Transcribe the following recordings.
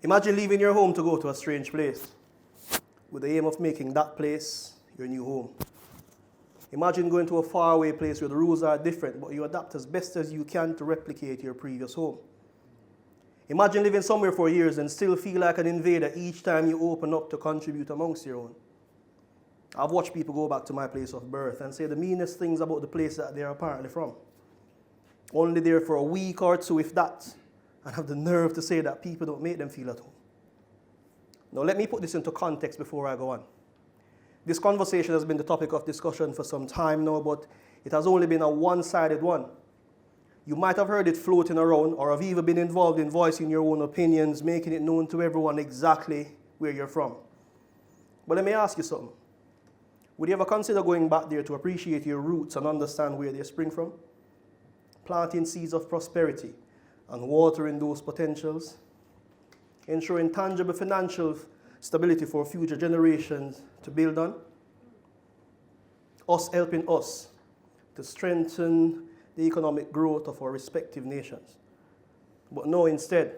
Imagine leaving your home to go to a strange place with the aim of making that place your new home. Imagine going to a faraway place where the rules are different, but you adapt as best as you can to replicate your previous home. Imagine living somewhere for years and still feel like an invader each time you open up to contribute amongst your own. I've watched people go back to my place of birth and say the meanest things about the place that they're apparently from. Only there for a week or two, if that, and have the nerve to say that people don't make them feel at home. Now let me put this into context before I go on. This conversation has been the topic of discussion for some time now, but it has only been a one-sided one. You might have heard it floating around or have even been involved in voicing your own opinions, making it known to everyone exactly where you're from. But let me ask you something. Would you ever consider going back there to appreciate your roots and understand where they spring from? Planting seeds of prosperity and watering those potentials, ensuring tangible financial stability for future generations to build on, us helping us to strengthen the economic growth of our respective nations. But no, instead,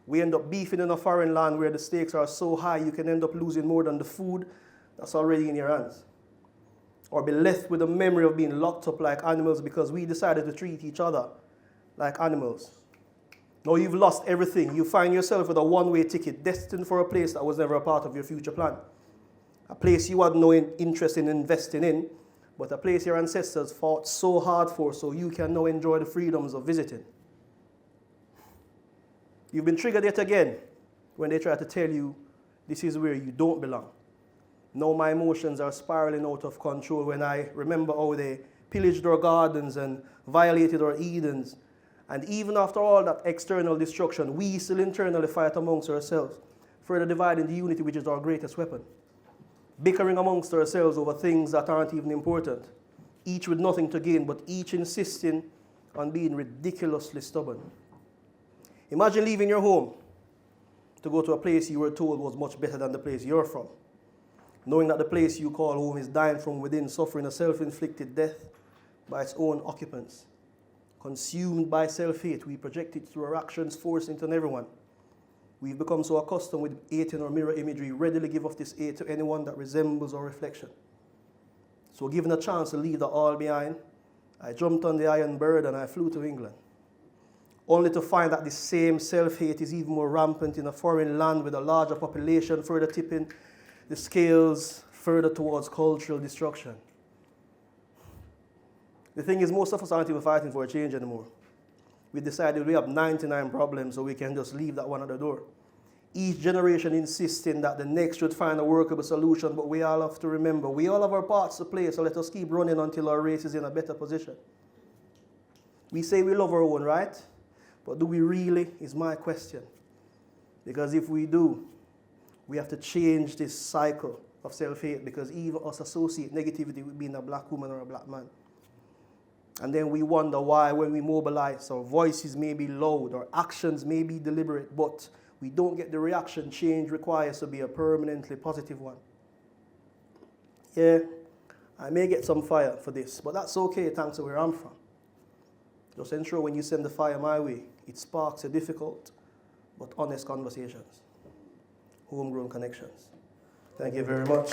we end up beefing in a foreign land where the stakes are so high you can end up losing more than the food that's already in your hands. Or be left with the memory of being locked up like animals because we decided to treat each other like animals. Now you've lost everything. You find yourself with a one-way ticket destined for a place that was never a part of your future plan. A place you had no interest in investing in, but a place your ancestors fought so hard for so you can now enjoy the freedoms of visiting. You've been triggered yet again when they try to tell you this is where you don't belong. Now my emotions are spiraling out of control when I remember how they pillaged our gardens and violated our Edens. And even after all that external destruction, we still internally fight amongst ourselves, further dividing the unity which is our greatest weapon. Bickering amongst ourselves over things that aren't even important, each with nothing to gain, but each insisting on being ridiculously stubborn. Imagine leaving your home to go to a place you were told was much better than the place you're from, knowing that the place you call home is dying from within, suffering a self-inflicted death by its own occupants. Consumed by self-hate, we project it through our actions, forcing it on everyone. We've become so accustomed with hate in our mirror imagery, readily give off this hate to anyone that resembles our reflection. So given a chance to leave the all behind, I jumped on the iron bird and I flew to England, only to find that this same self-hate is even more rampant in a foreign land with a larger population, further tipping the scales further towards cultural destruction. The thing is, most of us aren't even fighting for a change anymore. We decided we have 99 problems, so we can just leave that one at the door. Each generation insisting that the next should find a workable solution, but we all have to remember, we all have our parts to play, so let us keep running until our race is in a better position. We say we love our own, right? But do we really, is my question. Because if we do, we have to change this cycle of self-hate, because even us associate negativity with being a black woman or a black man. And then we wonder why when we mobilize, our voices may be loud, our actions may be deliberate, but we don't get the reaction change requires to be a permanently positive one. Yeah, I may get some fire for this, but that's okay thanks to where I'm from. Just ensure when you send the fire my way, it sparks a difficult but honest conversations. Homegrown connections. Thank you very much.